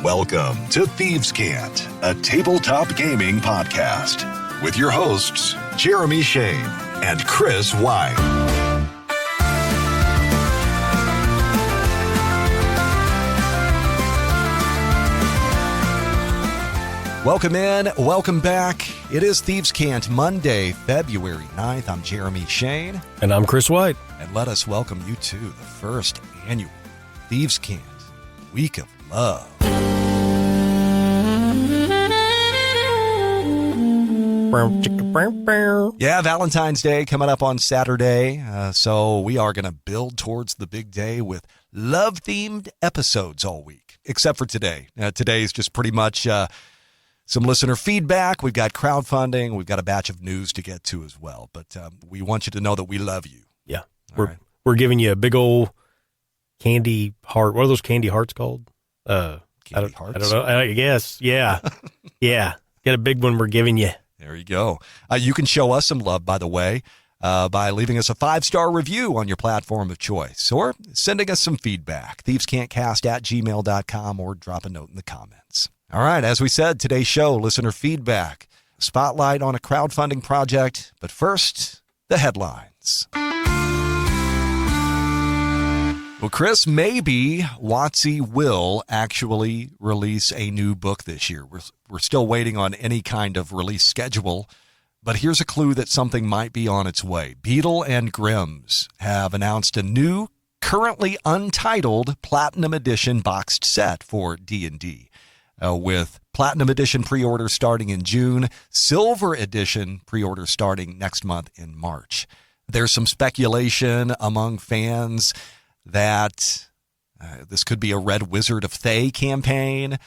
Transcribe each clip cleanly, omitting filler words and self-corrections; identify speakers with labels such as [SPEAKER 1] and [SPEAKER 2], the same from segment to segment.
[SPEAKER 1] Welcome to Thieves' Cant, a tabletop gaming podcast, with your hosts, Jeremy Shane and Chris White.
[SPEAKER 2] Welcome in, welcome back. It is Thieves' Cant, Monday, February 9th. I'm Jeremy Shane.
[SPEAKER 3] And I'm Chris White.
[SPEAKER 2] And let us welcome you to the first annual Thieves' Cant Week of Love. Yeah, Valentine's Day coming up on Saturday, so we are going to build towards the big day with love-themed episodes all week, except for today. Today is just pretty much some listener feedback. We've got crowdfunding. We've got a batch of news to get to as well, but we want you to know that we love you.
[SPEAKER 3] Yeah, we're giving you a big old candy heart. What are those candy hearts called?
[SPEAKER 2] Candy hearts?
[SPEAKER 3] I don't know. I guess, yeah. Yeah, get a big one we're giving you.
[SPEAKER 2] There you go. You can show us some love, by the way, by leaving us a 5-star review on your platform of choice or sending us some feedback. thievescantcast@gmail.com or drop a note in the comments. All right, as we said, today's show, listener feedback, spotlight on a crowdfunding project. But first, the headlines. Well, Chris, maybe WotC will actually release a new book this year. We're still waiting on any kind of release schedule, but here's a clue that something might be on its way. Beadle and Grimm's have announced a new, currently untitled Platinum Edition boxed set for D&D, with Platinum Edition pre-order starting in June, Silver Edition pre-order starting next month in March. There's some speculation among fans that this could be a Red Wizard of Thay campaign,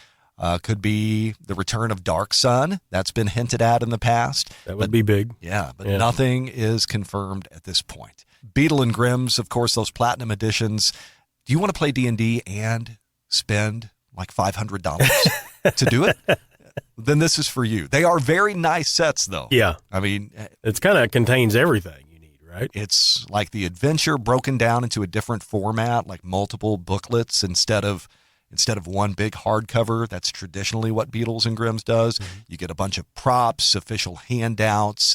[SPEAKER 2] could be the return of Dark Sun. That's been hinted at in the past.
[SPEAKER 3] That would be big.
[SPEAKER 2] Yeah, but nothing is confirmed at this point. Beadle and Grimm's, of course, those Platinum Editions. Do you want to play D&D and spend like $500 to do it? Then this is for you. They are very nice sets, though. Yeah. I mean,
[SPEAKER 3] it's kind of contains everything. Right?
[SPEAKER 2] It's like the adventure broken down into a different format, like multiple booklets instead of one big hardcover. That's traditionally what Beadles and Grimm's does. Mm-hmm. You get a bunch of props, official handouts.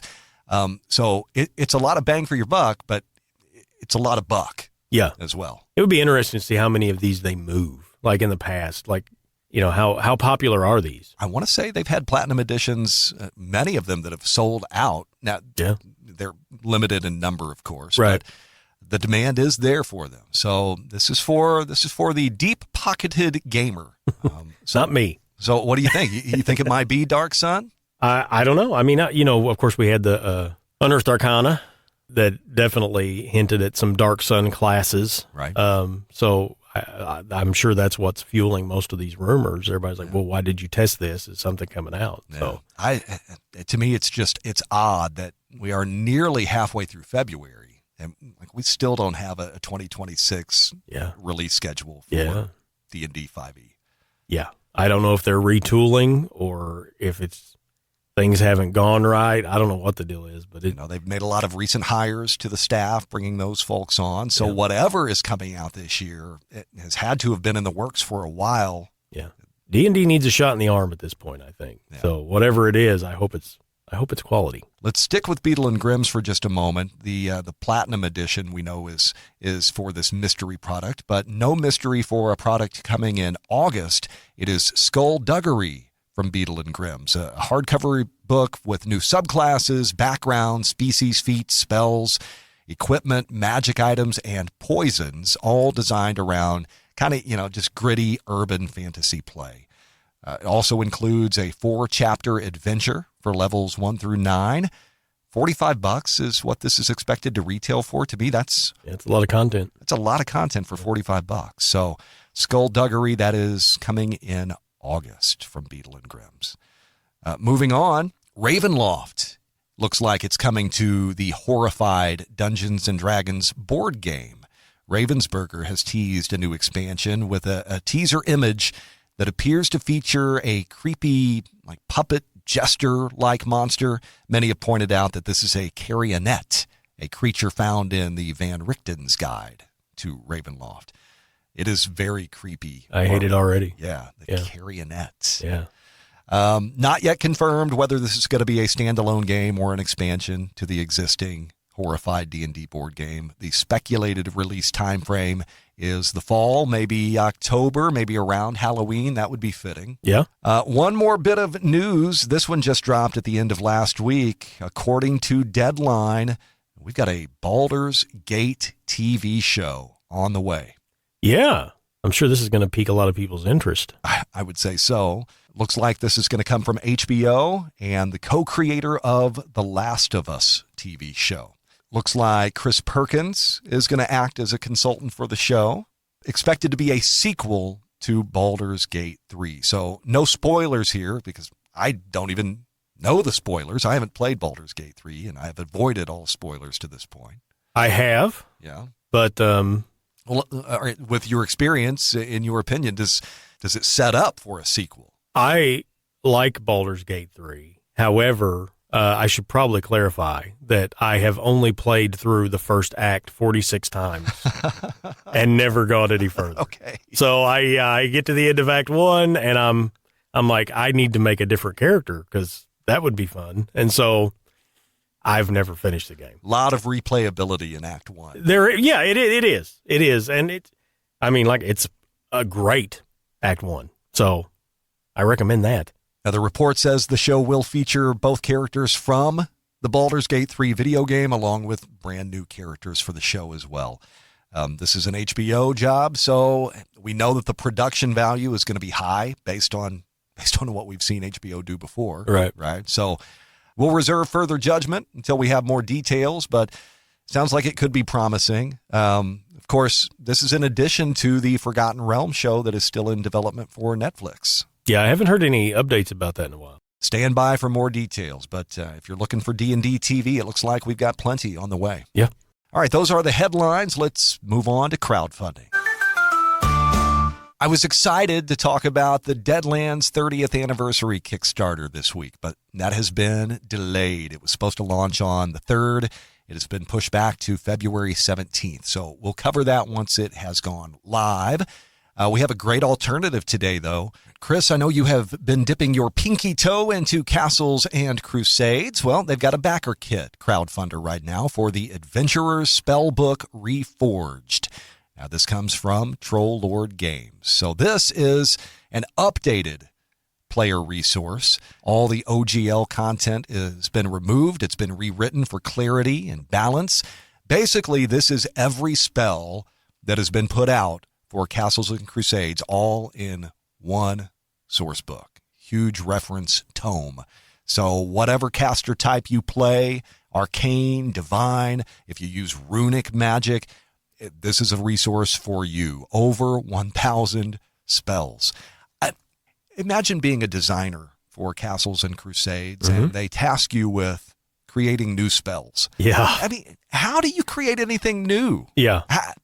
[SPEAKER 2] So it's a lot of bang for your buck, but it's a lot of buck as well.
[SPEAKER 3] It would be interesting to see how many of these they move, like in the past. Like, you know, how popular are these?
[SPEAKER 2] I want to say they've had Platinum Editions, many of them that have sold out. Now, they're limited in number, of course,
[SPEAKER 3] right?
[SPEAKER 2] But the demand is there for them. So this is for the deep-pocketed gamer.
[SPEAKER 3] Not me.
[SPEAKER 2] So what do you think? You think it might be Dark Sun?
[SPEAKER 3] I don't know. I mean, of course, we had the Unearthed Arcana that definitely hinted at some Dark Sun classes,
[SPEAKER 2] right?
[SPEAKER 3] So I'm sure that's what's fueling most of these rumors. Everybody's like, well, why did you test this? Is something coming out?
[SPEAKER 2] Yeah.
[SPEAKER 3] So
[SPEAKER 2] to me, it's odd that we are nearly halfway through February and like we still don't have a 2026 release schedule for D&D 5e.
[SPEAKER 3] Yeah. I don't know if they're retooling or if it's things haven't gone right. I don't know what the deal is, but
[SPEAKER 2] they've made a lot of recent hires to the staff, bringing those folks on. So whatever is coming out this year, it has had to have been in the works for a while.
[SPEAKER 3] Yeah. D&D needs a shot in the arm at this point, I think. Yeah. So whatever it is, I hope it's quality.
[SPEAKER 2] Let's stick with Beadle and Grimm's for just a moment. The Platinum Edition we know is for this mystery product, but no mystery for a product coming in August. It is Skullduggery from Beadle and Grimm's, a hardcover book with new subclasses, backgrounds, species, feats, spells, equipment, magic items, and poisons, all designed around kind of, just gritty urban fantasy play. It also includes a 4-chapter adventure for levels 1 through 9. $45 is what this is expected to retail for. To me, it's
[SPEAKER 3] a lot of content.
[SPEAKER 2] It's a lot of content for $45. So Skullduggery, that is coming in August from Beadle and Grimm's. Moving on, Ravenloft looks like it's coming to the Horrified Dungeons & Dragons board game. Ravensburger has teased a new expansion with a teaser image that appears to feature a creepy, like puppet jester-like monster. Many have pointed out that this is a carrionet, a creature found in the Van Richten's Guide to Ravenloft. It is very creepy.
[SPEAKER 3] I hate it already.
[SPEAKER 2] Yeah, the carionets.
[SPEAKER 3] Yeah.
[SPEAKER 2] Not yet confirmed whether this is going to be a standalone game or an expansion to the existing Horrified D&D board game. The speculated release time frame is the fall, maybe October, maybe around Halloween. That would be fitting.
[SPEAKER 3] Yeah.
[SPEAKER 2] One more bit of news. This one just dropped at the end of last week. According to Deadline, we've got a Baldur's Gate TV show on the way.
[SPEAKER 3] Yeah. I'm sure this is going to pique a lot of people's interest.
[SPEAKER 2] I would say so. Looks like this is going to come from HBO and the co-creator of The Last of Us TV show. Looks like Chris Perkins is going to act as a consultant for the show. Expected to be a sequel to Baldur's Gate 3. So no spoilers here because I don't even know the spoilers. I haven't played Baldur's Gate 3 and I've avoided all spoilers to this point.
[SPEAKER 3] I have.
[SPEAKER 2] Yeah.
[SPEAKER 3] But
[SPEAKER 2] well, all right, with your experience, in your opinion, does it set up for a sequel?
[SPEAKER 3] I like Baldur's Gate 3. However, I should probably clarify that I have only played through the first act 46 times and never got any further.
[SPEAKER 2] Okay.
[SPEAKER 3] So I get to the end of Act 1 and I'm like, I need to make a different character because that would be fun. And so I've never finished the game.
[SPEAKER 2] A lot of replayability in Act 1.
[SPEAKER 3] It is. And it's a great Act 1. So I recommend that.
[SPEAKER 2] Now, the report says the show will feature both characters from the Baldur's Gate 3 video game, along with brand new characters for the show as well. This is an HBO job, so we know that the production value is going to be high based on what we've seen HBO do before. Right. So we'll reserve further judgment until we have more details, but sounds like it could be promising. Of course, this is in addition to the Forgotten Realms show that is still in development for Netflix.
[SPEAKER 3] Yeah, I haven't heard any updates about that in a while.
[SPEAKER 2] Stand by for more details, but if you're looking for D&D TV, it looks like we've got plenty on the way.
[SPEAKER 3] Yeah.
[SPEAKER 2] All right, those are the headlines. Let's move on to crowdfunding. I was excited to talk about the Deadlands 30th anniversary Kickstarter this week, but that has been delayed. It was supposed to launch on the 3rd. It has been pushed back to February 17th, so we'll cover that once it has gone live. We have a great alternative today, though. Chris, I know you have been dipping your pinky toe into Castles and Crusades. Well, they've got a backer kit crowdfunder right now for the Adventurers Spellbook Reforged. Now, this comes from Troll Lord Games. So this is an updated player resource. All the OGL content has been removed. It's been rewritten for clarity and balance. Basically, this is every spell that has been put out for Castles and Crusades, all in one source book. Huge reference tome. So whatever caster type you play, arcane, divine, if you use runic magic, this is a resource for you. Over 1,000 spells. Imagine being a designer for Castles and Crusades, and they task you with creating new spells.
[SPEAKER 3] Yeah.
[SPEAKER 2] I mean, how do you create anything new?
[SPEAKER 3] Yeah.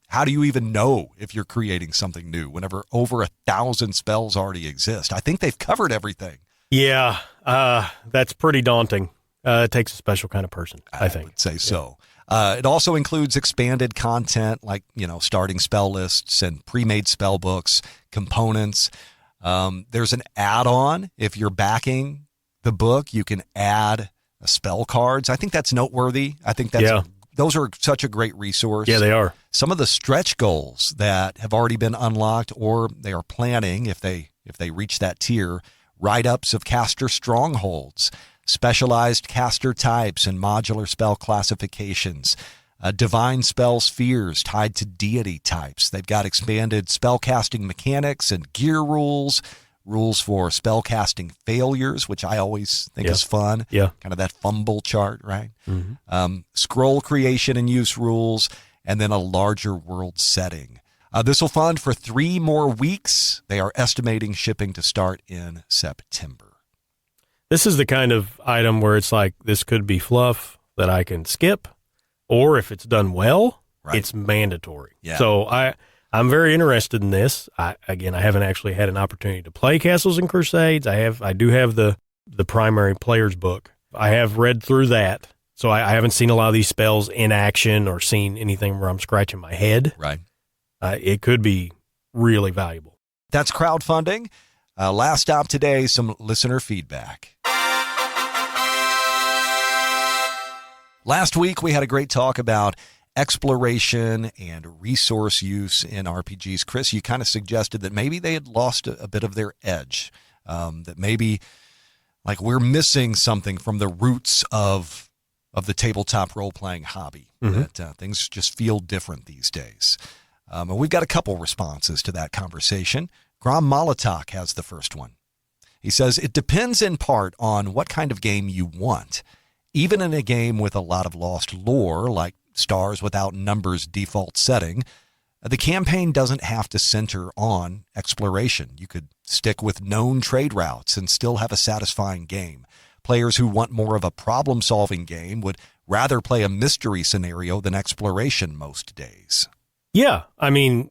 [SPEAKER 2] How do you even know if you're creating something new whenever over 1,000 spells already exist? I think they've covered everything.
[SPEAKER 3] Yeah, that's pretty daunting. It takes a special kind of person, I think.
[SPEAKER 2] I would say so. It also includes expanded content like, starting spell lists and pre-made spell books, components. There's an add-on. If you're backing the book, you can add spell cards. I think that's noteworthy. I think those are such a great resource.
[SPEAKER 3] Yeah, they are.
[SPEAKER 2] Some of the stretch goals that have already been unlocked or they are planning, if they reach that tier, write-ups of caster strongholds, specialized caster types and modular spell classifications, divine spell spheres tied to deity types. They've got expanded spellcasting mechanics and gear rules for spellcasting failures, which I always think is fun.
[SPEAKER 3] Yeah.
[SPEAKER 2] Kind of that fumble chart, right?
[SPEAKER 3] Mm-hmm.
[SPEAKER 2] Scroll creation and use rules, and then a larger world setting. This will fund for 3 more weeks. They are estimating shipping to start in September.
[SPEAKER 3] This is the kind of item where it's like, this could be fluff that I can skip, or if it's done well, it's mandatory.
[SPEAKER 2] Yeah.
[SPEAKER 3] So I'm very interested in this. I haven't actually had an opportunity to play Castles and Crusades. I do have the primary player's book. I have read through that. So I haven't seen a lot of these spells in action or seen anything where I'm scratching my head.
[SPEAKER 2] Right.
[SPEAKER 3] It could be really valuable.
[SPEAKER 2] That's crowdfunding. Last stop today, some listener feedback. Last week, we had a great talk about exploration and resource use in RPGs. Chris, you kind of suggested that maybe they had lost a bit of their edge, that maybe like we're missing something from the roots of the tabletop role-playing hobby, that things just feel different these days. And we've got a couple responses to that conversation. Grom Molotok has the first one. He says, it depends in part on what kind of game you want. Even in a game with a lot of lost lore, like Stars Without Numbers default setting, the campaign doesn't have to center on exploration. You could stick with known trade routes and still have a satisfying game. Players who want more of a problem-solving game would rather play a mystery scenario than exploration most days.
[SPEAKER 3] Yeah, I mean,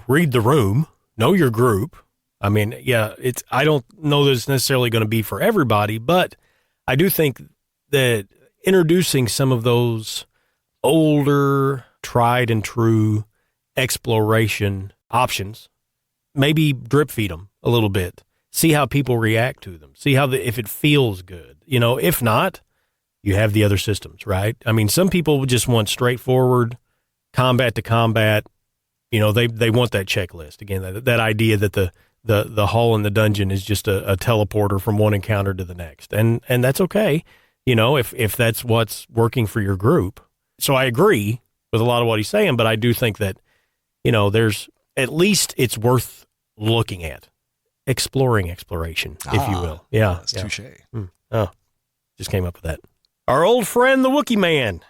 [SPEAKER 3] read the room, know your group. I mean, yeah, I don't know that it's necessarily going to be for everybody, but I do think that introducing some of those older, tried and true exploration options, maybe drip feed them a little bit, see how people react to them, see if it feels good. If not, you have the other systems, right? I mean, some people just want straightforward combat to combat. They want that checklist. Again, that idea that the hall in the dungeon is just a teleporter from one encounter to the next. And that's okay, if that's what's working for your group. So I agree with a lot of what he's saying, but I do think that, there's at least it's worth looking at. Exploration, if you will. Yeah.
[SPEAKER 2] That's touche.
[SPEAKER 3] Just came up with that. Our old friend, the Wookiee Man,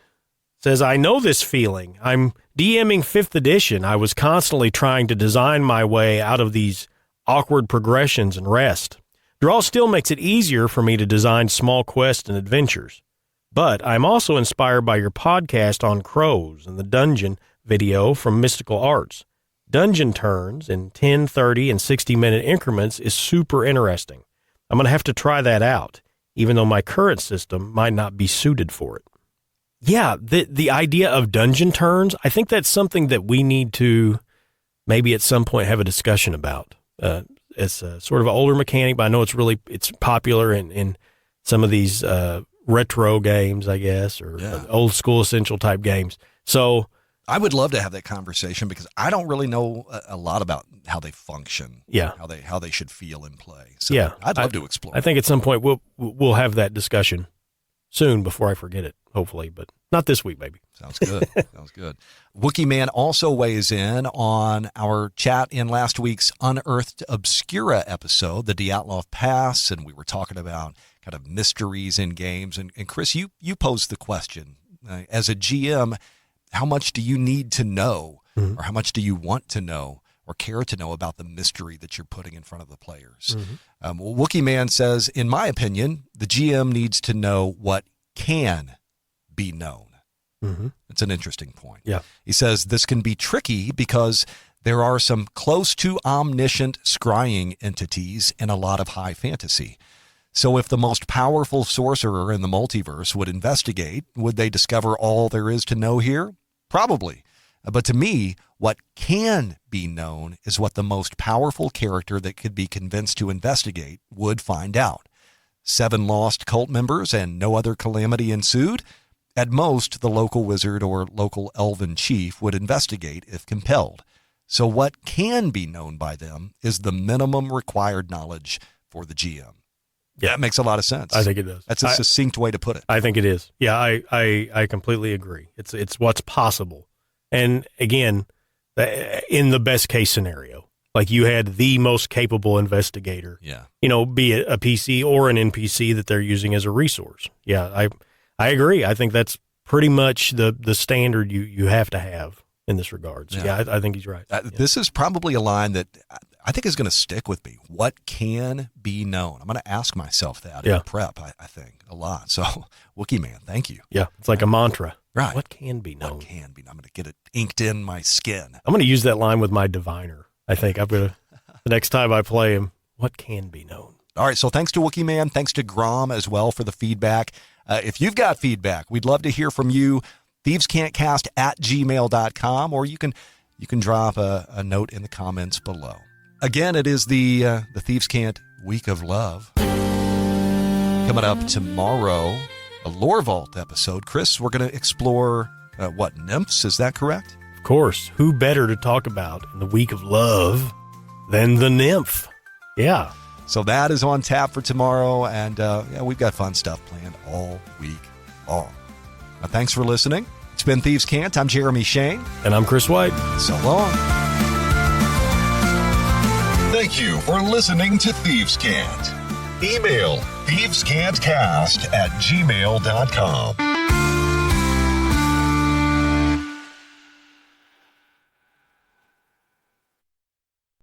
[SPEAKER 3] says, I know this feeling. I'm DMing 5th edition. I was constantly trying to design my way out of these awkward progressions and rest. Draw still makes it easier for me to design small quests and adventures. But I'm also inspired by your podcast on crows and the dungeon video from Mystical Arts. Dungeon turns in 10, 30, and 60-minute increments is super interesting. I'm going to have to try that out, even though my current system might not be suited for it. Yeah, the idea of dungeon turns, I think that's something that we need to maybe at some point have a discussion about. It's a sort of an older mechanic, but I know it's popular in some of these retro games, I guess, or old school essential type games. So
[SPEAKER 2] I would love to have that conversation because I don't really know a lot about how they function.
[SPEAKER 3] Yeah.
[SPEAKER 2] How they should feel in play. So I'd love to explore.
[SPEAKER 3] I think at some point we'll have that discussion soon before I forget it, hopefully, but not this week, maybe.
[SPEAKER 2] Sounds good. Sounds good. Wookiee Man also weighs in on our chat in last week's Unearthed Obscura episode, the Dyatlov Pass, and we were talking about kind of mysteries in games. And Chris, you posed the question, as a GM, how much do you need to know, or how much do you want to know or care to know about the mystery that you're putting in front of the players? Wookiee Man says, in my opinion, the GM needs to know what can be known. It's an interesting point.
[SPEAKER 3] Yeah.
[SPEAKER 2] He says this can be tricky because there are some close to omniscient scrying entities in a lot of high fantasy. So if the most powerful sorcerer in the multiverse would investigate, would they discover all there is to know here? Probably. But to me, what can be known is what the most powerful character that could be convinced to investigate would find out. 7 lost cult members and no other calamity ensued? At most, the local wizard or local elven chief would investigate if compelled. So what can be known by them is the minimum required knowledge for the GM. Yeah, that makes a lot of sense.
[SPEAKER 3] I think it does.
[SPEAKER 2] That's a succinct way to put it.
[SPEAKER 3] I think it is. Yeah, I completely agree. It's what's possible. And again, in the best case scenario, like you had the most capable investigator, be it a PC or an NPC that they're using as a resource. Yeah, I agree. I think that's pretty much the standard you have to have in this regard. So I think he's right.
[SPEAKER 2] This is probably a line that I think is going to stick with me. What can be known? I'm going to ask myself that in prep, I think, a lot. So, Wookiee Man, thank you.
[SPEAKER 3] Yeah, it's like a mantra.
[SPEAKER 2] Right.
[SPEAKER 3] What can be known?
[SPEAKER 2] What can be known? I'm going to get it inked in my skin.
[SPEAKER 3] I'm going to use that line with my diviner. I think I'm going to, the next time I play him, what can be known?
[SPEAKER 2] All right, so thanks to Wookiee Man. Thanks to Grom as well for the feedback. If you've got feedback, we'd love to hear from you. thievescantcast@gmail.com, or you can you can drop a note in the comments below. Again, it is the Thieves' Cant Week of Love. Coming up tomorrow, a Lore Vault episode. Chris, we're going to explore, nymphs? Is that correct?
[SPEAKER 3] Of course. Who better to talk about in the Week of Love than the nymph? Yeah.
[SPEAKER 2] So that is on tap for tomorrow, and we've got fun stuff planned all week long. Now, thanks for listening. It's been Thieves' Cant. I'm Jeremy Shane.
[SPEAKER 3] And I'm Chris White.
[SPEAKER 2] So long.
[SPEAKER 1] Thank you for listening to Thieves' Cant. Email thievescantcast@gmail.com.